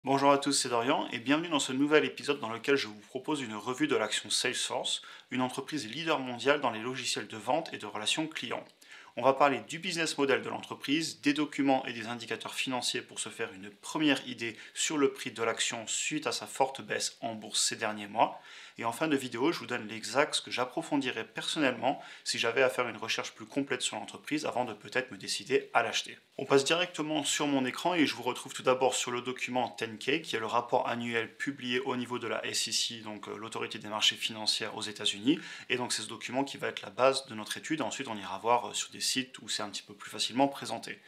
Bonjour à tous, c'est Dorian et bienvenue dans ce nouvel épisode dans lequel je vous propose une revue de l'action Salesforce, une entreprise leader mondiale dans les logiciels de vente et de relations clients. On va parler du business model de l'entreprise, des documents et des indicateurs financiers pour se faire une première idée sur le prix de l'action suite à sa forte baisse en bourse ces derniers mois. Et en fin de vidéo, je vous donne les axes que j'approfondirais personnellement si j'avais à faire une recherche plus complète sur l'entreprise avant de peut-être me décider à l'acheter. On passe directement sur mon écran et je vous retrouve tout d'abord sur le document 10K, qui est le rapport annuel publié au niveau de la SEC, donc l'autorité des marchés financiers aux États-Unis. Et donc c'est ce document qui va être la base de notre étude. Ensuite, on ira voir sur des sites où c'est un petit peu plus facilement présenté.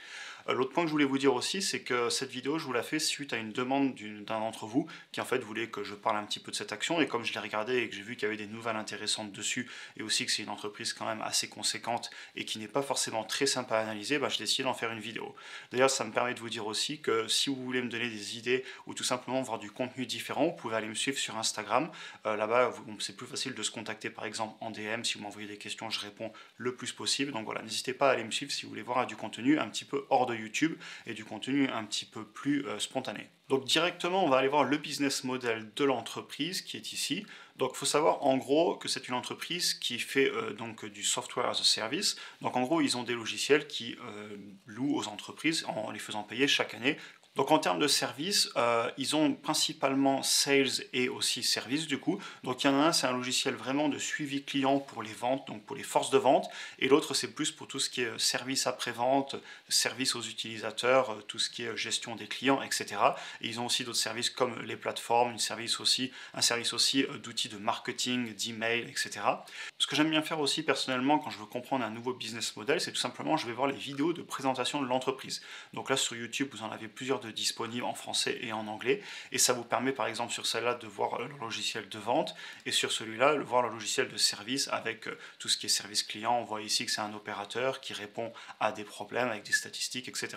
L'autre point que je voulais vous dire aussi, c'est que cette vidéo, je vous la fais suite à une demande d'un d'entre vous qui en fait voulait que je parle un petit peu de cette action. Et comme je l'ai regardé et que j'ai vu qu'il y avait des nouvelles intéressantes dessus, et aussi que c'est une entreprise quand même assez conséquente et qui n'est pas forcément très simple à analyser, j'ai décidé d'en faire une vidéo. D'ailleurs, ça me permet de vous dire aussi que si vous voulez me donner des idées ou tout simplement voir du contenu différent, vous pouvez aller me suivre sur Instagram. Là-bas, c'est plus facile de se contacter par exemple en DM. Si vous m'envoyez des questions, je réponds le plus possible. Donc voilà, n'hésitez pas à aller me suivre si vous voulez voir du contenu un petit peu hors de YouTube et du contenu un petit peu plus spontané. Donc directement, on va aller voir le business model de l'entreprise qui est ici. Donc il faut savoir en gros que c'est une entreprise qui fait donc du software as a service. Donc en gros, ils ont des logiciels qui louent aux entreprises en les faisant payer chaque année. Donc en termes de services, ils ont principalement sales et aussi services du coup. Donc il y en a un, c'est un logiciel vraiment de suivi client pour les ventes, donc pour les forces de vente. Et l'autre, c'est plus pour tout ce qui est service après-vente, service aux utilisateurs, tout ce qui est gestion des clients, etc. Et ils ont aussi d'autres services comme les plateformes, un service aussi d'outils de marketing, d'email, etc. Ce que j'aime bien faire aussi personnellement quand je veux comprendre un nouveau business model, c'est tout simplement je vais voir les vidéos de présentation de l'entreprise. Donc là sur YouTube, vous en avez plusieurs de disponibles en français et en anglais. Et ça vous permet par exemple sur celle-là de voir le logiciel de vente et sur celui-là, de voir le logiciel de service avec tout ce qui est service client. On voit ici que c'est un opérateur qui répond à des problèmes avec des statistiques, etc.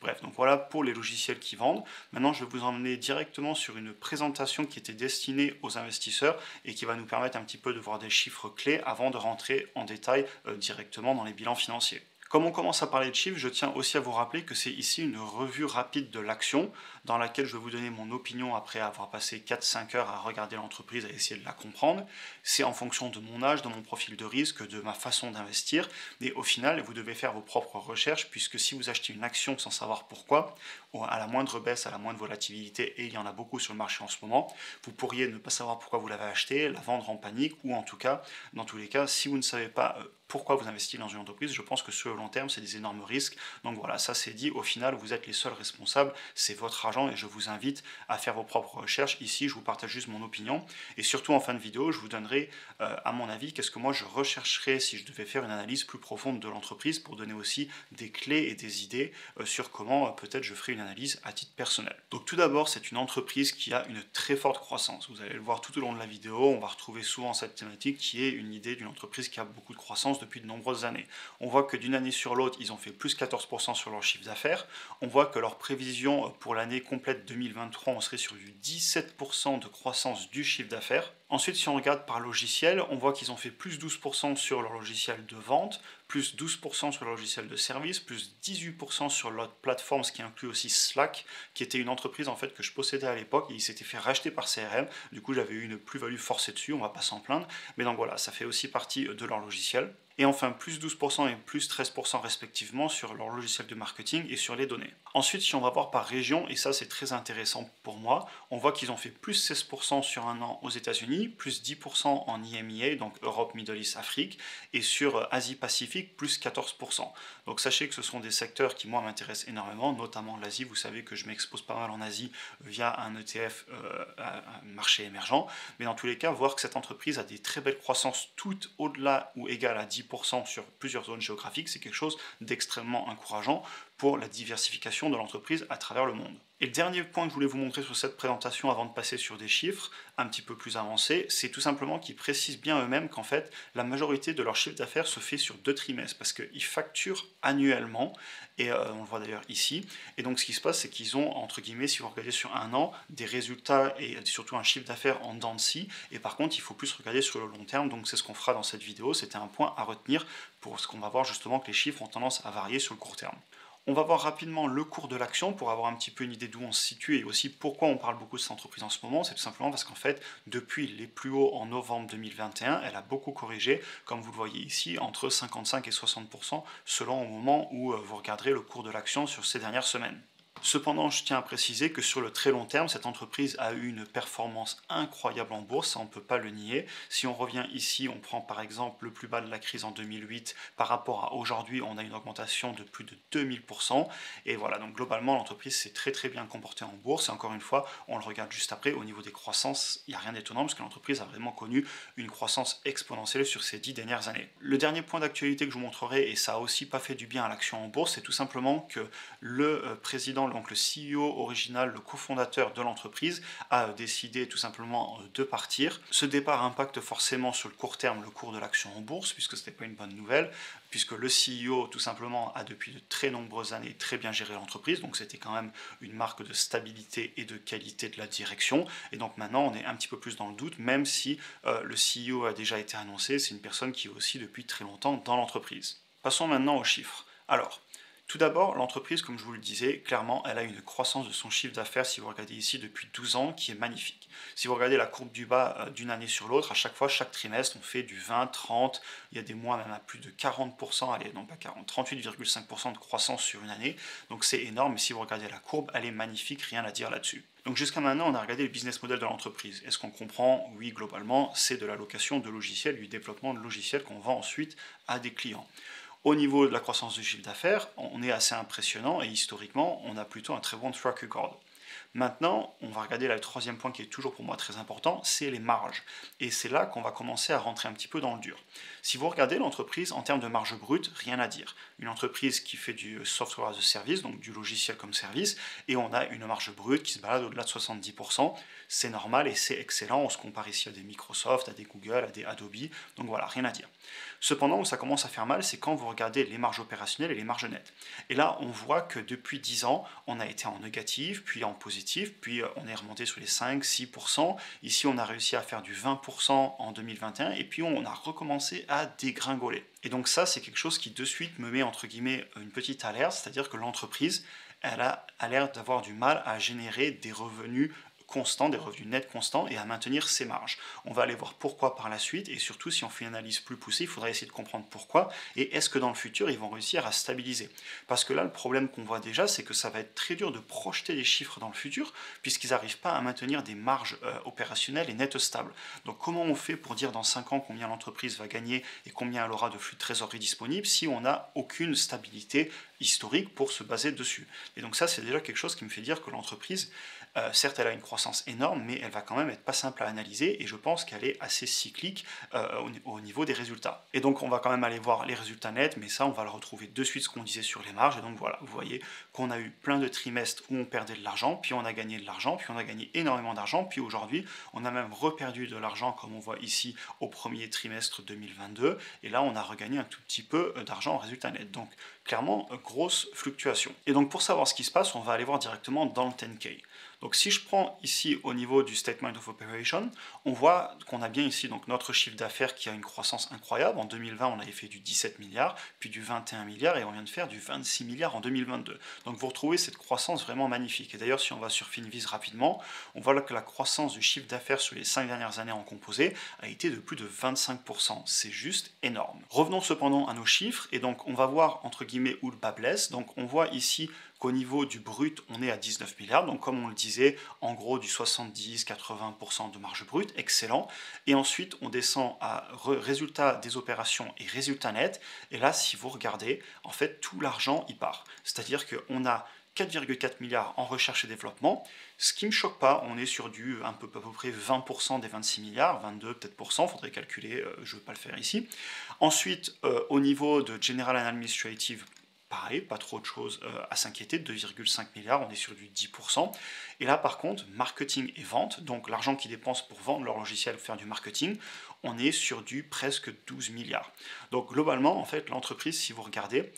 Bref, donc voilà pour les logiciels qui vendent. Maintenant, je vais vous emmener directement sur une présentation qui était destinée aux investisseurs et qui va nous permettre un petit peu de voir des chiffres clés avant de rentrer en détail directement dans les bilans financiers. Comme on commence à parler de chiffres, je tiens aussi à vous rappeler que c'est ici une revue rapide de l'action dans laquelle je vais vous donner mon opinion après avoir passé 4-5 heures à regarder l'entreprise, à essayer de la comprendre. C'est en fonction de mon âge, de mon profil de risque, de ma façon d'investir. Et au final, vous devez faire vos propres recherches puisque si vous achetez une action sans savoir pourquoi, à la moindre baisse, à la moindre volatilité, et il y en a beaucoup sur le marché en ce moment, vous pourriez ne pas savoir pourquoi vous l'avez acheté, la vendre en panique ou en tout cas, dans tous les cas, si vous ne savez pas pourquoi vous investissez dans une entreprise, je pense que sur le long terme, c'est des énormes risques. Donc voilà, ça c'est dit, au final, vous êtes les seuls responsables, c'est votre argent et je vous invite à faire vos propres recherches. Ici, je vous partage juste mon opinion et surtout en fin de vidéo, je vous donnerai, à mon avis, qu'est-ce que moi je rechercherais si je devais faire une analyse plus profonde de l'entreprise pour donner aussi des clés et des idées sur comment peut-être je ferai une analyse à titre personnel. Donc tout d'abord, c'est une entreprise qui a une très forte croissance. Vous allez le voir tout au long de la vidéo, on va retrouver souvent cette thématique qui est une idée d'une entreprise qui a beaucoup de croissance depuis de nombreuses années. On voit que d'une année sur l'autre, ils ont fait plus 14% sur leur chiffre d'affaires. On voit que leur prévision pour l'année complète 2023, on serait sur du 17% de croissance du chiffre d'affaires. Ensuite, si on regarde par logiciel, on voit qu'ils ont fait plus 12% sur leur logiciel de vente, plus 12% sur leur logiciel de service, plus 18% sur leur plateforme, ce qui inclut aussi Slack, qui était une entreprise en fait que je possédais à l'époque et il s'était fait racheter par CRM. Du coup, j'avais eu une plus-value forcée dessus, on va pas s'en plaindre. Mais donc voilà, ça fait aussi partie de leur logiciel. Et enfin, plus 12% et plus 13% respectivement sur leur logiciel de marketing et sur les données. Ensuite, si on va voir par région, et ça c'est très intéressant pour moi, on voit qu'ils ont fait plus 16% sur un an aux États-Unis, plus 10% en EMEA, donc Europe, Middle East, Afrique, et sur Asie-Pacifique, plus 14%. Donc sachez que ce sont des secteurs qui moi m'intéressent énormément, notamment l'Asie. Vous savez que je m'expose pas mal en Asie via un ETF, un marché émergent. Mais dans tous les cas, voir que cette entreprise a des très belles croissances toutes au-delà ou égales à 10% sur plusieurs zones géographiques, c'est quelque chose d'extrêmement encourageant pour la diversification de l'entreprise à travers le monde. Et le dernier point que je voulais vous montrer sur cette présentation avant de passer sur des chiffres un petit peu plus avancés, c'est tout simplement qu'ils précisent bien eux-mêmes qu'en fait, la majorité de leur chiffre d'affaires se fait sur 2 trimestres parce qu'ils facturent annuellement, et on le voit d'ailleurs ici. Et donc ce qui se passe, c'est qu'ils ont, entre guillemets, si vous regardez sur un an, des résultats et surtout un chiffre d'affaires en dents de scie. Et par contre, il faut plus regarder sur le long terme, donc c'est ce qu'on fera dans cette vidéo. C'était un point à retenir pour ce qu'on va voir justement que les chiffres ont tendance à varier sur le court terme. On va voir rapidement le cours de l'action pour avoir un petit peu une idée d'où on se situe et aussi pourquoi on parle beaucoup de cette entreprise en ce moment. C'est tout simplement parce qu'en fait, depuis les plus hauts en novembre 2021, elle a beaucoup corrigé, comme vous le voyez ici, entre 55 et 60% selon au moment où vous regarderez le cours de l'action sur ces dernières semaines. Cependant, je tiens à préciser que sur le très long terme, cette entreprise a eu une performance incroyable en bourse, ça on ne peut pas le nier. Si on revient ici, on prend par exemple le plus bas de la crise en 2008, par rapport à aujourd'hui, on a une augmentation de plus de 2000%. Et voilà, donc globalement, l'entreprise s'est très très bien comportée en bourse. Et encore une fois, on le regarde juste après, au niveau des croissances, il n'y a rien d'étonnant, parce que l'entreprise a vraiment connu une croissance exponentielle sur ces 10 dernières années. Le dernier point d'actualité que je vous montrerai, et ça a aussi pas fait du bien à l'action en bourse, c'est tout simplement que le président, donc le CEO original, le cofondateur de l'entreprise, a décidé tout simplement de partir. Ce départ impacte forcément sur le court terme le cours de l'action en bourse, puisque ce n'était pas une bonne nouvelle, puisque le CEO tout simplement a depuis de très nombreuses années très bien géré l'entreprise, donc c'était quand même une marque de stabilité et de qualité de la direction, et donc maintenant on est un petit peu plus dans le doute, même si le CEO a déjà été annoncé, c'est une personne qui est aussi depuis très longtemps dans l'entreprise. Passons maintenant aux chiffres. Alors, tout d'abord, l'entreprise, comme je vous le disais, clairement, elle a une croissance de son chiffre d'affaires, si vous regardez ici, depuis 12 ans, qui est magnifique. Si vous regardez la courbe du bas d'une année sur l'autre, à chaque fois, chaque trimestre, on fait du 20, 30, il y a des mois même à plus de 40%, allez, non pas 40, 38,5% de croissance sur une année, donc c'est énorme, mais si vous regardez la courbe, elle est magnifique, rien à dire là-dessus. Donc jusqu'à maintenant, on a regardé le business model de l'entreprise. Est-ce qu'on comprend? Oui, globalement, c'est de la location de logiciels, du développement de logiciels qu'on vend ensuite à des clients. Au niveau de la croissance du chiffre d'affaires, on est assez impressionnant et historiquement, on a plutôt un très bon track record. Maintenant, on va regarder là, le troisième point qui est toujours pour moi très important, c'est les marges. Et c'est là qu'on va commencer à rentrer un petit peu dans le dur. Si vous regardez l'entreprise en termes de marge brute, rien à dire. Une entreprise qui fait du software as a service, donc du logiciel comme service, et on a une marge brute qui se balade au-delà de 70%. C'est normal et c'est excellent. On se compare ici à des Microsoft, à des Google, à des Adobe. Donc voilà, rien à dire. Cependant, où ça commence à faire mal, c'est quand vous regardez les marges opérationnelles et les marges nettes. Et là, on voit que depuis 10 ans, on a été en négatif, puis en positif, puis on est remonté sur les 5-6%. Ici, on a réussi à faire du 20% en 2021, et puis on a recommencé à dégringoler. Et donc ça, c'est quelque chose qui de suite me met entre guillemets une petite alerte, c'est-à-dire que l'entreprise, elle a l'air d'avoir du mal à générer des revenus constants, des revenus nets constants et à maintenir ses marges. On va aller voir pourquoi par la suite et surtout si on fait une analyse plus poussée, il faudra essayer de comprendre pourquoi et est-ce que dans le futur ils vont réussir à stabiliser. Parce que là le problème qu'on voit déjà c'est que ça va être très dur de projeter des chiffres dans le futur puisqu'ils n'arrivent pas à maintenir des marges opérationnelles et nettes stables. Donc comment on fait pour dire dans 5 ans combien l'entreprise va gagner et combien elle aura de flux de trésorerie disponible si on n'a aucune stabilité historique pour se baser dessus. Et donc ça c'est déjà quelque chose qui me fait dire que l'entreprise certes, elle a une croissance énorme, mais elle va quand même être pas simple à analyser et je pense qu'elle est assez cyclique au niveau des résultats. Et donc, on va quand même aller voir les résultats nets, mais ça, on va le retrouver de suite ce qu'on disait sur les marges. Et donc, voilà, vous voyez qu'on a eu plein de trimestres où on perdait de l'argent, puis on a gagné de l'argent, puis on a gagné énormément d'argent, puis aujourd'hui, on a même reperdu de l'argent, comme on voit ici au premier trimestre 2022. Et là, on a regagné un tout petit peu d'argent en résultat net. Donc, clairement, grosse fluctuation. Et donc, pour savoir ce qui se passe, on va aller voir directement dans le 10K. Donc si je prends ici au niveau du Statement of Operation, on voit qu'on a bien ici donc notre chiffre d'affaires qui a une croissance incroyable. En 2020, on avait fait du 17 milliards, puis du 21 milliards, et on vient de faire du 26 milliards en 2022. Donc vous retrouvez cette croissance vraiment magnifique. Et d'ailleurs, si on va sur Finviz rapidement, on voit là que la croissance du chiffre d'affaires sur les 5 dernières années en composé a été de plus de 25%. C'est juste énorme. Revenons cependant à nos chiffres, et donc on va voir entre guillemets où le bas blesse. Donc on voit ici qu'au niveau du brut, on est à 19 milliards, donc comme on le disait, en gros du 70-80% de marge brute, excellent. Et ensuite, on descend à résultat des opérations et résultat net, et là, si vous regardez, en fait, tout l'argent y part. C'est-à-dire qu'on a 4,4 milliards en recherche et développement, ce qui ne me choque pas, on est sur du à peu près 20% des 26 milliards, 22 peut-être %, il faudrait calculer, je ne vais pas le faire ici. Ensuite, au niveau de General and Administrative, pareil, pas trop de choses à s'inquiéter, 2,5 milliards, on est sur du 10%. Et là, par contre, marketing et vente, donc l'argent qu'ils dépensent pour vendre leur logiciel, faire du marketing, on est sur du presque 12 milliards. Donc globalement, en fait, l'entreprise, si vous regardez,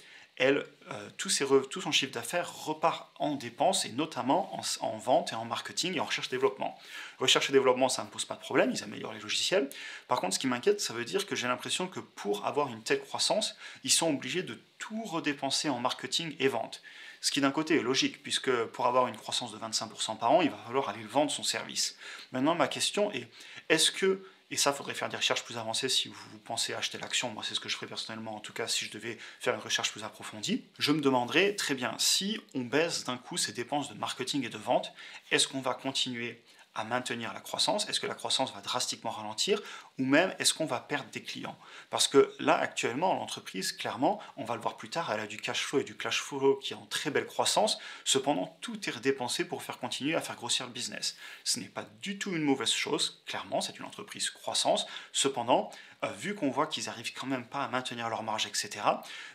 tout son chiffre d'affaires repart en dépenses et notamment en vente et en marketing et en recherche-développement. Recherche et développement, ça ne me pose pas de problème, ils améliorent les logiciels. Par contre, ce qui m'inquiète, ça veut dire que j'ai l'impression que pour avoir une telle croissance, ils sont obligés de tout redépenser en marketing et vente. Ce qui d'un côté est logique, puisque pour avoir une croissance de 25% par an, il va falloir aller vendre son service. Maintenant, ma question est, est-ce que, et ça, il faudrait faire des recherches plus avancées si vous pensez acheter l'action, moi c'est ce que je ferais personnellement, en tout cas si je devais faire une recherche plus approfondie, je me demanderais, très bien, si on baisse d'un coup ces dépenses de marketing et de vente, est-ce qu'on va continuer à maintenir la croissance? Est-ce que la croissance va drastiquement ralentir? Ou même, est-ce qu'on va perdre des clients? Parce que là, actuellement, l'entreprise, clairement, on va le voir plus tard, elle a du cash flow et du cash flow qui est en très belle croissance. Cependant, tout est redépensé pour faire continuer à faire grossir le business. Ce n'est pas du tout une mauvaise chose, clairement, c'est une entreprise croissance. Cependant, vu qu'on voit qu'ils n'arrivent quand même pas à maintenir leur marge, etc.,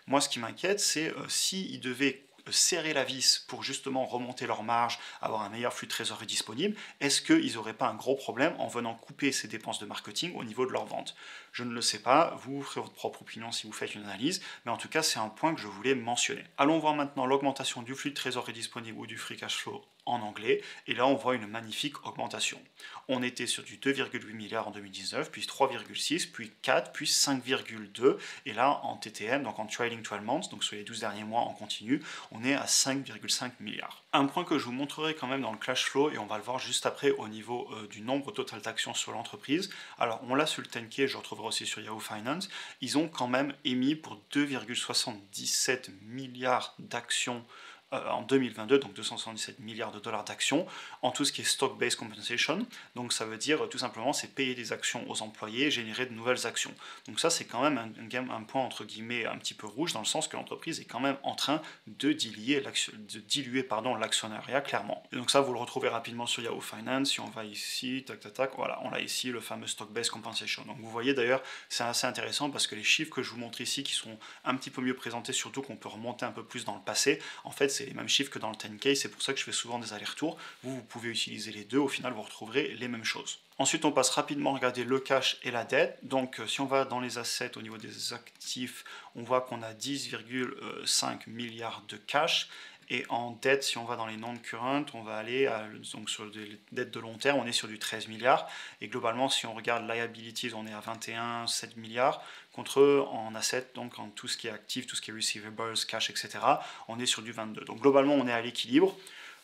moi, ce qui m'inquiète, c'est s'ils devaient serrer la vis pour justement remonter leur marge, avoir un meilleur flux de trésorerie disponible, est-ce qu'ils n'auraient pas un gros problème en venant couper ces dépenses de marketing au niveau de leur vente? Je ne le sais pas, vous ferez votre propre opinion si vous faites une analyse, mais en tout cas c'est un point que je voulais mentionner. Allons voir maintenant l'augmentation du flux de trésorerie disponible ou du free cash flow en anglais, et là on voit une magnifique augmentation. On était sur du 2,8 milliards en 2019, puis 3,6, puis 4, puis 5,2, et là en TTM, donc en trailing 12 months, donc sur les 12 derniers mois en continu, on est à 5,5 milliards. Un point que je vous montrerai quand même dans le cash flow, et on va le voir juste après au niveau du nombre total d'actions sur l'entreprise. Alors on l'a sur le 10K, je retrouverai aussi sur Yahoo Finance, ils ont quand même émis pour 2,77 milliards d'actions en 2022, donc 277 milliards de dollars d'actions, en tout ce qui est stock-based compensation. Donc ça veut dire tout simplement c'est payer des actions aux employés et générer de nouvelles actions. Donc ça c'est quand même un point entre guillemets un petit peu rouge, dans le sens que l'entreprise est quand même en train de diluer l'actionnariat clairement. Et donc ça vous le retrouvez rapidement sur Yahoo Finance. Si on va ici, tac tac tac, voilà, on a ici le fameux stock-based compensation. Donc vous voyez d'ailleurs c'est assez intéressant parce que les chiffres que je vous montre ici qui sont un petit peu mieux présentés, surtout qu'on peut remonter un peu plus dans le passé, en fait c'est les mêmes chiffres que dans le 10K, c'est pour ça que je fais souvent des allers-retours. Vous pouvez utiliser les deux, au final vous retrouverez les mêmes choses. Ensuite on passe rapidement regarder le cash et la dette. Donc si on va dans les assets au niveau des actifs, on voit qu'on a 10,5 milliards de cash. Et en dette, si on va dans les non-current, on va aller donc sur des dettes de long terme, on est sur du 13 milliards. Et globalement, si on regarde liabilities, on est à 21,7 milliards. Contre en assets, donc en tout ce qui est actif, tout ce qui est receivables, cash, etc., on est sur du 22. Donc globalement, on est à l'équilibre.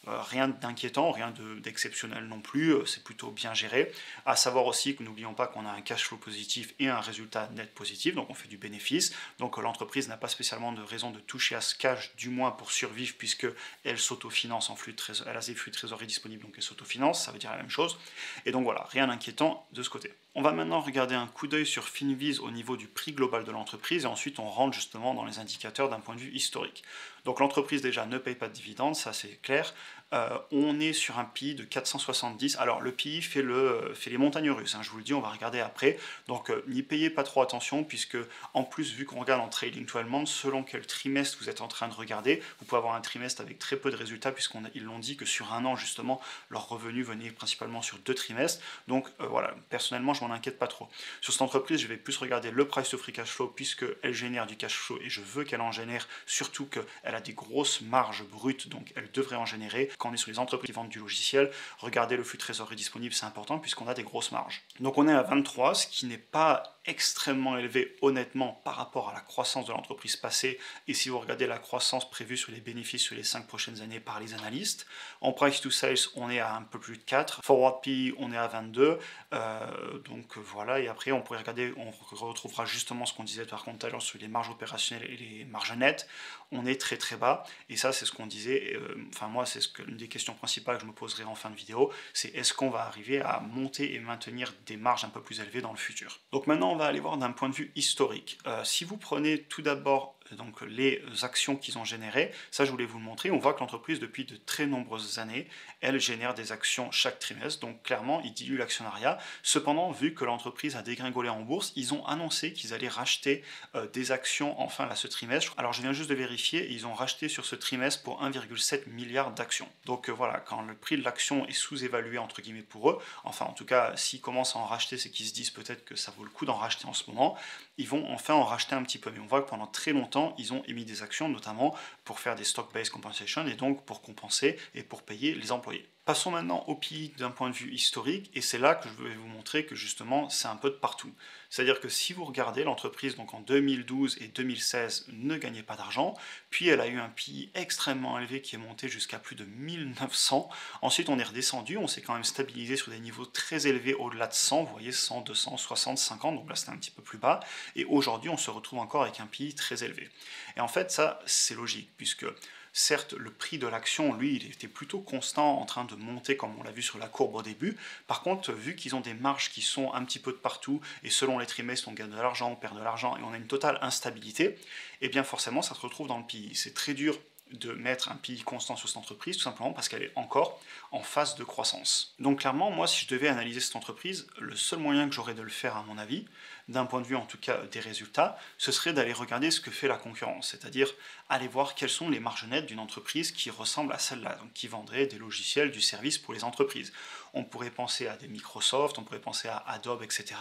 Rien d'inquiétant, rien d'exceptionnel non plus, c'est plutôt bien géré. À savoir aussi que n'oublions pas qu'on a un cash flow positif et un résultat net positif, donc on fait du bénéfice. Donc l'entreprise n'a pas spécialement de raison de toucher à ce cash, du moins pour survivre, puisque elle s'autofinance en flux de trésorerie, elle a des flux de trésorerie disponibles, donc elle s'autofinance, ça veut dire la même chose. Et donc voilà, rien d'inquiétant de ce côté. On va maintenant regarder un coup d'œil sur Finviz au niveau du prix global de l'entreprise et ensuite on rentre justement dans les indicateurs d'un point de vue historique. Donc l'entreprise déjà ne paye pas de dividendes, ça c'est clair. On est sur un PI de 470. Alors le PI fait les montagnes russes, hein, je vous le dis, on va regarder après. Donc n'y payez pas trop attention puisque en plus vu qu'on regarde en trading 12 months, selon quel trimestre vous êtes en train de regarder, vous pouvez avoir un trimestre avec très peu de résultats puisqu'ils l'ont dit que sur un an justement leurs revenus venaient principalement sur 2 trimestres. Donc voilà, personnellement je m'en inquiète pas trop. Sur cette entreprise je vais plus regarder le price to free cash flow puisqu'elle génère du cash flow et je veux qu'elle en génère, surtout qu'elle a des grosses marges brutes, donc elle devrait en générer. Quand on est sur les entreprises qui vendent du logiciel, regardez le flux de trésorerie disponible, c'est important puisqu'on a des grosses marges. Donc on est à 23, ce qui n'est pas extrêmement élevé honnêtement par rapport à la croissance de l'entreprise passée, et si vous regardez la croissance prévue sur les bénéfices sur les 5 prochaines années par les analystes. En price to sales, on est à un peu plus de 4, forward PE, on est à 22, donc voilà, et après on pourrait regarder, on retrouvera justement ce qu'on disait par contre tout à l'heure sur les marges opérationnelles et les marges nettes, on est très très bas, et ça c'est ce qu'on disait, enfin moi c'est une des questions principales que je me poserai en fin de vidéo, c'est est-ce qu'on va arriver à monter et maintenir des marges un peu plus élevées dans le futur. Donc maintenant on va aller voir d'un point de vue historique. Si vous prenez tout d'abord donc les actions qu'ils ont générées, ça je voulais vous le montrer, on voit que l'entreprise depuis de très nombreuses années, elle génère des actions chaque trimestre, donc clairement ils diluent l'actionnariat. Cependant, vu que l'entreprise a dégringolé en bourse, ils ont annoncé qu'ils allaient racheter des actions enfin là ce trimestre. Alors je viens juste de vérifier, ils ont racheté sur ce trimestre pour 1,7 milliard d'actions. Donc voilà, quand le prix de l'action est sous-évalué entre guillemets pour eux, enfin en tout cas s'ils commencent à en racheter, c'est qu'ils se disent peut-être que ça vaut le coup d'en racheter en ce moment, ils vont enfin en racheter un petit peu. Mais on voit que pendant très longtemps, temps, ils ont émis des actions, notamment pour faire des stock-based compensation, et donc pour compenser et pour payer les employés. Passons maintenant au PI d'un point de vue historique, et c'est là que je vais vous montrer que justement c'est un peu de partout. C'est-à-dire que si vous regardez l'entreprise, donc en 2012 et 2016 ne gagnait pas d'argent, puis elle a eu un PI extrêmement élevé qui est monté jusqu'à plus de 1900. Ensuite on est redescendu, on s'est quand même stabilisé sur des niveaux très élevés au-delà de 100, vous voyez 100, 200, 60, 50, donc là c'était un petit peu plus bas, et aujourd'hui on se retrouve encore avec un PI très élevé. Et en fait ça c'est logique, puisque certes, le prix de l'action, lui, il était plutôt constant, en train de monter, comme on l'a vu sur la courbe au début. Par contre, vu qu'ils ont des marges qui sont un petit peu de partout, et selon les trimestres, on gagne de l'argent, on perd de l'argent, et on a une totale instabilité, eh bien forcément, ça se retrouve dans le PI. C'est très dur de mettre un PI constant sur cette entreprise, tout simplement parce qu'elle est encore en phase de croissance. Donc clairement, moi, si je devais analyser cette entreprise, le seul moyen que j'aurais de le faire, à mon avis, d'un point de vue en tout cas des résultats, ce serait d'aller regarder ce que fait la concurrence, c'est-à-dire aller voir quelles sont les marges nettes d'une entreprise qui ressemble à celle-là, donc qui vendrait des logiciels, du service pour les entreprises. On pourrait penser à des Microsoft, on pourrait penser à Adobe, etc.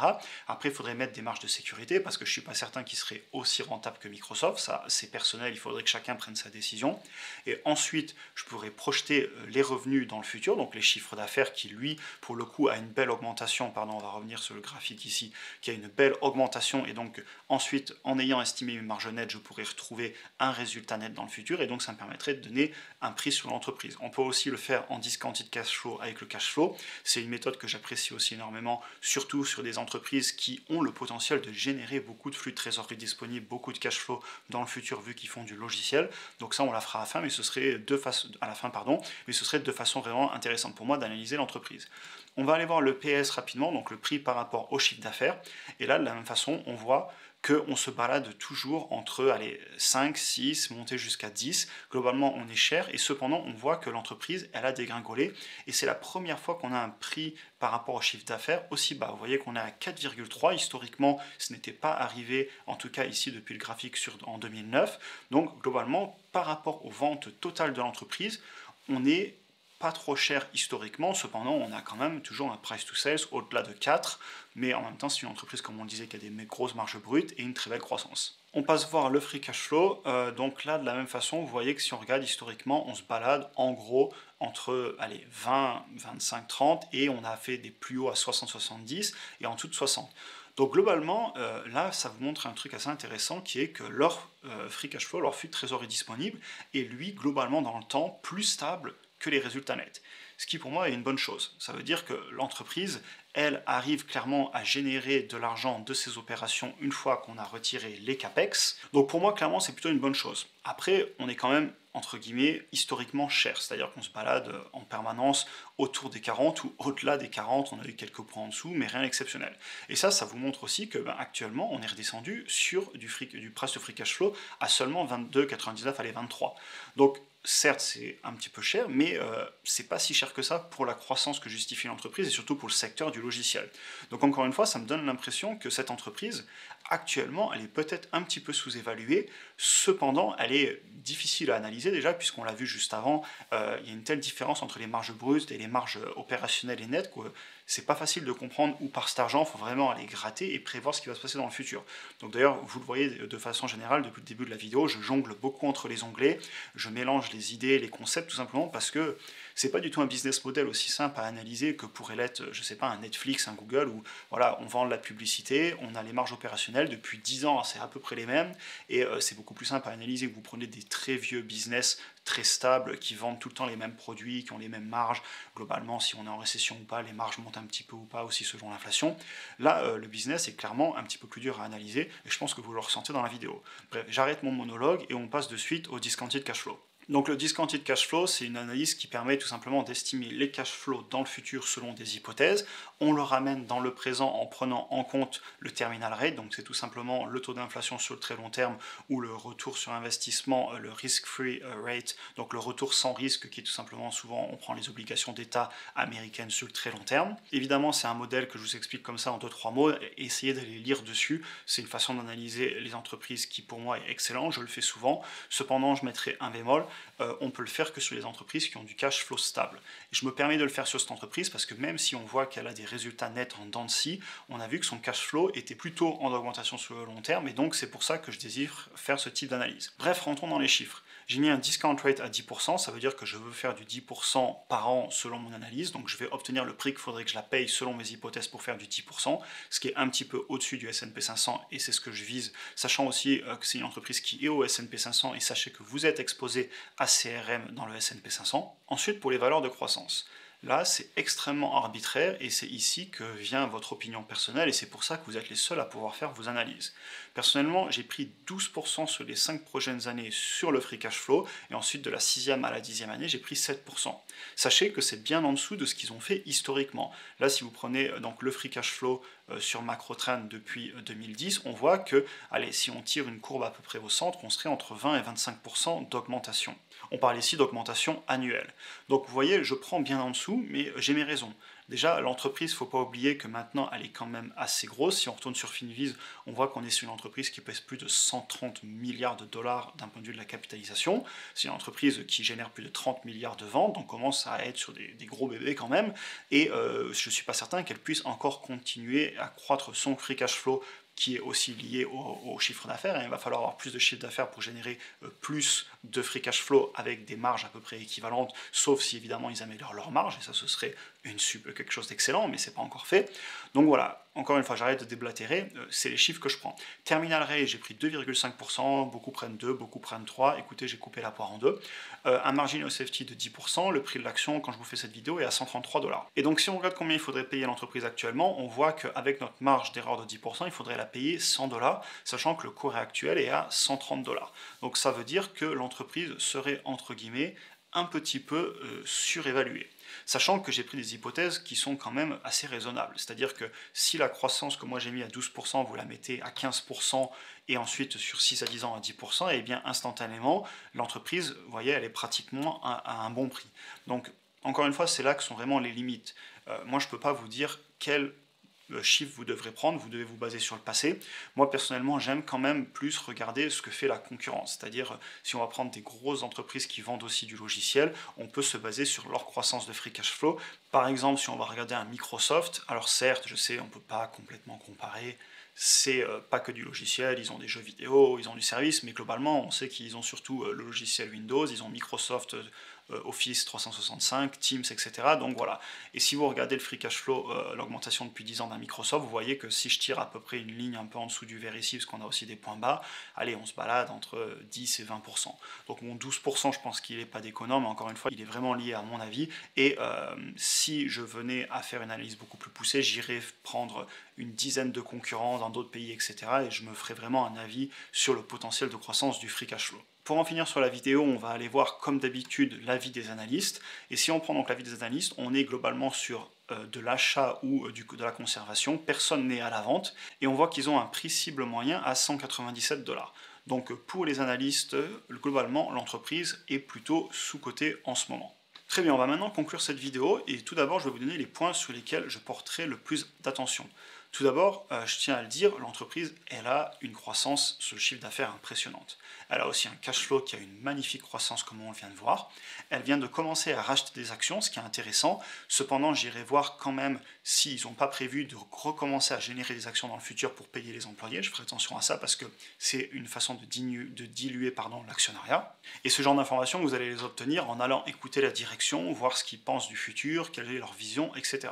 Après, il faudrait mettre des marges de sécurité, parce que je ne suis pas certain qu'ils seraient aussi rentables que Microsoft, ça c'est personnel, il faudrait que chacun prenne sa décision. Et ensuite, je pourrais projeter les revenus dans le futur, donc les chiffres d'affaires qui, lui, pour le coup, a une belle augmentation, pardon, on va revenir sur le graphique ici, qui a une belle augmentation, et donc ensuite, en ayant estimé une marge nette, je pourrais retrouver un résultat net dans le futur, et donc ça me permettrait de donner un prix sur l'entreprise. On peut aussi le faire en discounted cash flow avec le cash flow, c'est une méthode que j'apprécie aussi énormément, surtout sur des entreprises qui ont le potentiel de générer beaucoup de flux de trésorerie disponibles, beaucoup de cash flow dans le futur vu qu'ils font du logiciel. Donc ça, on la fera à la fin, mais ce serait de façon vraiment intéressante pour moi d'analyser l'entreprise. On va aller voir le PS rapidement, donc le prix par rapport au chiffre d'affaires. Et là, de la même façon, on voit qu'on se balade toujours entre 5, 6, monter jusqu'à 10. Globalement, on est cher et cependant, on voit que l'entreprise, elle a dégringolé. Et c'est la première fois qu'on a un prix par rapport au chiffre d'affaires aussi bas. Vous voyez qu'on est à 4,3. Historiquement, ce n'était pas arrivé, en tout cas ici depuis le graphique en 2009. Donc, globalement, par rapport aux ventes totales de l'entreprise, on est pas trop cher historiquement, cependant on a quand même toujours un price to sales au-delà de 4, mais en même temps c'est une entreprise comme on le disait qui a des grosses marges brutes et une très belle croissance. On passe voir le free cash flow, donc là de la même façon vous voyez que si on regarde historiquement on se balade en gros entre 20, 25, 30 et on a fait des plus hauts à 60, 70 et en dessous de 60. Donc globalement, là, ça vous montre un truc assez intéressant qui est que leur free cash flow, leur flux de trésorerie disponible, est lui, globalement, dans le temps, plus stable que les résultats nets. Ce qui, pour moi, est une bonne chose. Ça veut dire que l'entreprise, elle, arrive clairement à générer de l'argent de ses opérations une fois qu'on a retiré les CAPEX. Donc pour moi, clairement, c'est plutôt une bonne chose. Après, on est quand même, entre guillemets, historiquement cher. C'est-à-dire qu'on se balade en permanence autour des 40 ou au-delà des 40. On a eu quelques points en dessous, mais rien d'exceptionnel. Et ça vous montre aussi que actuellement, on est redescendu sur du price de free cash flow à seulement 22,99, allez 23. Donc, certes, c'est un petit peu cher, mais c'est pas si cher que ça pour la croissance que justifie l'entreprise et surtout pour le secteur du logiciel. Donc encore une fois, ça me donne l'impression que cette entreprise, actuellement, elle est peut-être un petit peu sous-évaluée, cependant, elle est difficile à analyser déjà, puisqu'on l'a vu juste avant, il y a une telle différence entre les marges brutes et les marges opérationnelles et nettes, que c'est pas facile de comprendre où part cet argent, il faut vraiment aller gratter et prévoir ce qui va se passer dans le futur. Donc d'ailleurs, vous le voyez de façon générale, depuis le début de la vidéo, je jongle beaucoup entre les onglets, je mélange les idées, les concepts, tout simplement parce que c'est pas du tout un business model aussi simple à analyser que pourrait l'être, je sais pas, un Netflix, un Google, où voilà, on vend de la publicité, on a les marges opérationnelles, depuis 10 ans, c'est à peu près les mêmes, et c'est beaucoup plus simple à analyser que vous prenez des très vieux business très stables, qui vendent tout le temps les mêmes produits, qui ont les mêmes marges. Globalement, si on est en récession ou pas, les marges montent un petit peu ou pas, aussi selon l'inflation. Là, le business est clairement un petit peu plus dur à analyser, et je pense que vous le ressentez dans la vidéo. Bref, j'arrête mon monologue, et on passe de suite au discounted cash flow. Donc le discounted cash flow, c'est une analyse qui permet tout simplement d'estimer les cash flows dans le futur selon des hypothèses. On le ramène dans le présent en prenant en compte le terminal rate, donc c'est tout simplement le taux d'inflation sur le très long terme ou le retour sur investissement, le risk-free rate, donc le retour sans risque qui est tout simplement souvent on prend les obligations d'État américaines sur le très long terme. Évidemment, c'est un modèle que je vous explique comme ça en 2-3 mots, essayez d'aller lire dessus, c'est une façon d'analyser les entreprises qui pour moi est excellente, je le fais souvent. Cependant, je mettrai un bémol, on peut le faire que sur les entreprises qui ont du cash flow stable. Et je me permets de le faire sur cette entreprise parce que même si on voit qu'elle a des résultats nets en dents de scie, on a vu que son cash flow était plutôt en augmentation sur le long terme, et donc c'est pour ça que je désire faire ce type d'analyse. Bref, rentrons dans les chiffres. J'ai mis un discount rate à 10%, ça veut dire que je veux faire du 10% par an selon mon analyse, donc je vais obtenir le prix qu'il faudrait que je la paye selon mes hypothèses pour faire du 10%, ce qui est un petit peu au-dessus du S&P 500, et c'est ce que je vise, sachant aussi que c'est une entreprise qui est au S&P 500, et sachez que vous êtes exposé à CRM dans le S&P 500. Ensuite, pour les valeurs de croissance. Là, c'est extrêmement arbitraire et c'est ici que vient votre opinion personnelle et c'est pour ça que vous êtes les seuls à pouvoir faire vos analyses. Personnellement, j'ai pris 12% sur les 5 prochaines années sur le free cash flow et ensuite de la 6e à la 10e année, j'ai pris 7%. Sachez que c'est bien en dessous de ce qu'ils ont fait historiquement. Là, si vous prenez donc le free cash flow sur MacroTrend depuis 2010, on voit que, allez, si on tire une courbe à peu près au centre, on serait entre 20 et 25% d'augmentation. On parle ici d'augmentation annuelle. Donc vous voyez, je prends bien en dessous, mais j'ai mes raisons. Déjà, l'entreprise, il ne faut pas oublier que maintenant, elle est quand même assez grosse. Si on retourne sur Finviz, on voit qu'on est sur une entreprise qui pèse plus de 130 milliards de dollars d'un point de vue de la capitalisation. C'est une entreprise qui génère plus de 30 milliards de ventes, donc on commence à être sur des gros bébés quand même. Et je ne suis pas certain qu'elle puisse encore continuer à croître son free cash flow qui est aussi lié au chiffre d'affaires, et il va falloir avoir plus de chiffre d'affaires pour générer plus de free cash flow avec des marges à peu près équivalentes, sauf si évidemment ils améliorent leurs marges, et ça ce serait quelque chose d'excellent, mais c'est pas encore fait. Donc voilà, encore une fois, j'arrête de déblatérer, c'est les chiffres que je prends. Terminal Ray, j'ai pris 2,5%, beaucoup prennent 2, beaucoup prennent 3, écoutez, j'ai coupé la poire en deux. Un margin of safety de 10%, le prix de l'action, quand je vous fais cette vidéo, est à 133 $. Et donc si on regarde combien il faudrait payer l'entreprise actuellement, on voit qu'avec notre marge d'erreur de 10%, il faudrait la payer 100 $, sachant que le cours actuel est à 130 $. Donc ça veut dire que l'entreprise serait, entre guillemets, un petit peu surévaluée. Sachant que j'ai pris des hypothèses qui sont quand même assez raisonnables. C'est-à-dire que si la croissance que moi j'ai mis à 12%, vous la mettez à 15%, et ensuite sur 6 à 10 ans à 10%, et bien instantanément, l'entreprise, vous voyez, elle est pratiquement à un bon prix. Donc, encore une fois, c'est là que sont vraiment les limites. Moi, je ne peux pas vous dire quel chiffre vous devrez prendre, vous devez vous baser sur le passé. Moi personnellement j'aime quand même plus regarder ce que fait la concurrence, c'est-à-dire si on va prendre des grosses entreprises qui vendent aussi du logiciel, on peut se baser sur leur croissance de free cash flow. Par exemple, si on va regarder un Microsoft, alors certes je sais on ne peut pas complètement comparer, c'est pas que du logiciel, ils ont des jeux vidéo, ils ont du service, mais globalement on sait qu'ils ont surtout le logiciel Windows, ils ont Microsoft Office 365, Teams, etc. Donc voilà. Et si vous regardez le free cash flow, l'augmentation depuis 10 ans d'un Microsoft, vous voyez que si je tire à peu près une ligne un peu en dessous du verre ici, parce qu'on a aussi des points bas, allez, on se balade entre 10 et 20%. Donc mon 12%, je pense qu'il n'est pas déconnant, mais encore une fois, il est vraiment lié à mon avis. Et si je venais à faire une analyse beaucoup plus poussée, j'irais prendre une dizaine de concurrents dans d'autres pays, etc. Et je me ferai vraiment un avis sur le potentiel de croissance du free cash flow. Pour en finir sur la vidéo, on va aller voir comme d'habitude l'avis des analystes. Et si on prend donc l'avis des analystes, on est globalement sur de l'achat ou de la conservation. Personne n'est à la vente. Et on voit qu'ils ont un prix cible moyen à 197 $. Donc pour les analystes, globalement, l'entreprise est plutôt sous-cotée en ce moment. Très bien, on va maintenant conclure cette vidéo. Et tout d'abord, je vais vous donner les points sur lesquels je porterai le plus d'attention. Tout d'abord, je tiens à le dire, l'entreprise, elle a une croissance sur le chiffre d'affaires impressionnante. Elle a aussi un cash flow qui a une magnifique croissance comme on vient de voir. Elle vient de commencer à racheter des actions, ce qui est intéressant. Cependant, j'irai voir quand même s'ils n'ont pas prévu de recommencer à générer des actions dans le futur pour payer les employés. Je ferai attention à ça parce que c'est une façon de diluer l'actionnariat. Et ce genre d'informations, vous allez les obtenir en allant écouter la direction, voir ce qu'ils pensent du futur, quelle est leur vision, etc.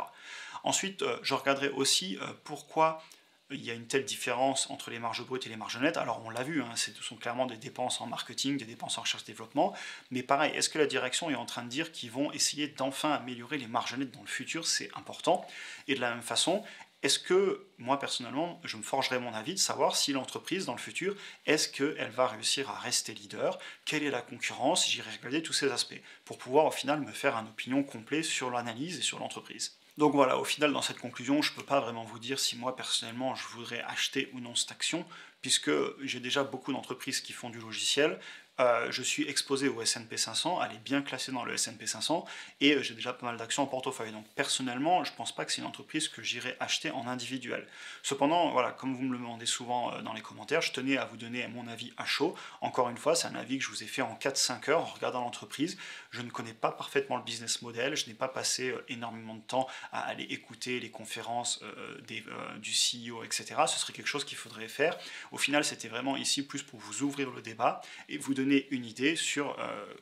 Ensuite, je regarderai aussi pourquoi il y a une telle différence entre les marges brutes et les marges nettes. Alors on l'a vu, ce sont clairement des dépenses en marketing, des dépenses en recherche-développement, mais pareil, est-ce que la direction est en train de dire qu'ils vont essayer d'enfin améliorer les marges nettes dans le futur? C'est important. Et de la même façon, est-ce que, moi personnellement, je me forgerai mon avis de savoir si l'entreprise, dans le futur, est-ce qu'elle va réussir à rester leader? Quelle est la concurrence? J'irai regarder tous ces aspects, pour pouvoir au final me faire une opinion complète sur l'analyse et sur l'entreprise. Donc voilà, au final, dans cette conclusion, je ne peux pas vraiment vous dire si moi, personnellement, je voudrais acheter ou non cette action, puisque j'ai déjà beaucoup d'entreprises qui font du logiciel. Je suis exposé au S&P 500, elle est bien classée dans le S&P 500 et j'ai déjà pas mal d'actions en portefeuille. Donc personnellement, je ne pense pas que c'est une entreprise que j'irai acheter en individuel. Cependant, voilà, comme vous me le demandez souvent dans les commentaires, je tenais à vous donner mon avis à chaud. Encore une fois, c'est un avis que je vous ai fait en 4-5 heures en regardant l'entreprise. Je ne connais pas parfaitement le business model, je n'ai pas passé énormément de temps à aller écouter les conférences du CEO, etc. Ce serait quelque chose qu'il faudrait faire. Au final, c'était vraiment ici plus pour vous ouvrir le débat et vous donner une idée sur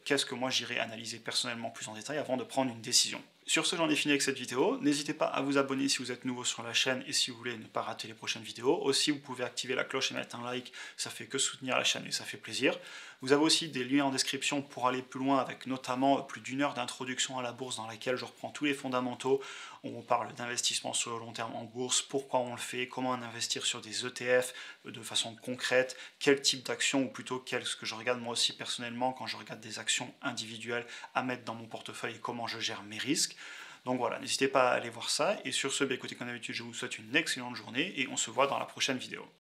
qu'est-ce que moi j'irai analyser personnellement plus en détail avant de prendre une décision. Sur ce, j'en ai fini avec cette vidéo. N'hésitez pas à vous abonner si vous êtes nouveau sur la chaîne et si vous voulez ne pas rater les prochaines vidéos. Aussi, vous pouvez activer la cloche et mettre un like, ça fait que soutenir la chaîne et ça fait plaisir. Vous avez aussi des liens en description pour aller plus loin avec notamment plus d'1 heure d'introduction à la bourse dans laquelle je reprends tous les fondamentaux. On parle d'investissement sur le long terme en bourse, pourquoi on le fait, comment investir sur des ETF de façon concrète, quel type d'action ou plutôt ce que je regarde moi aussi personnellement quand je regarde des actions individuelles à mettre dans mon portefeuille et comment je gère mes risques. Donc voilà, n'hésitez pas à aller voir ça. Et sur ce, écoutez, comme d'habitude, je vous souhaite une excellente journée et on se voit dans la prochaine vidéo.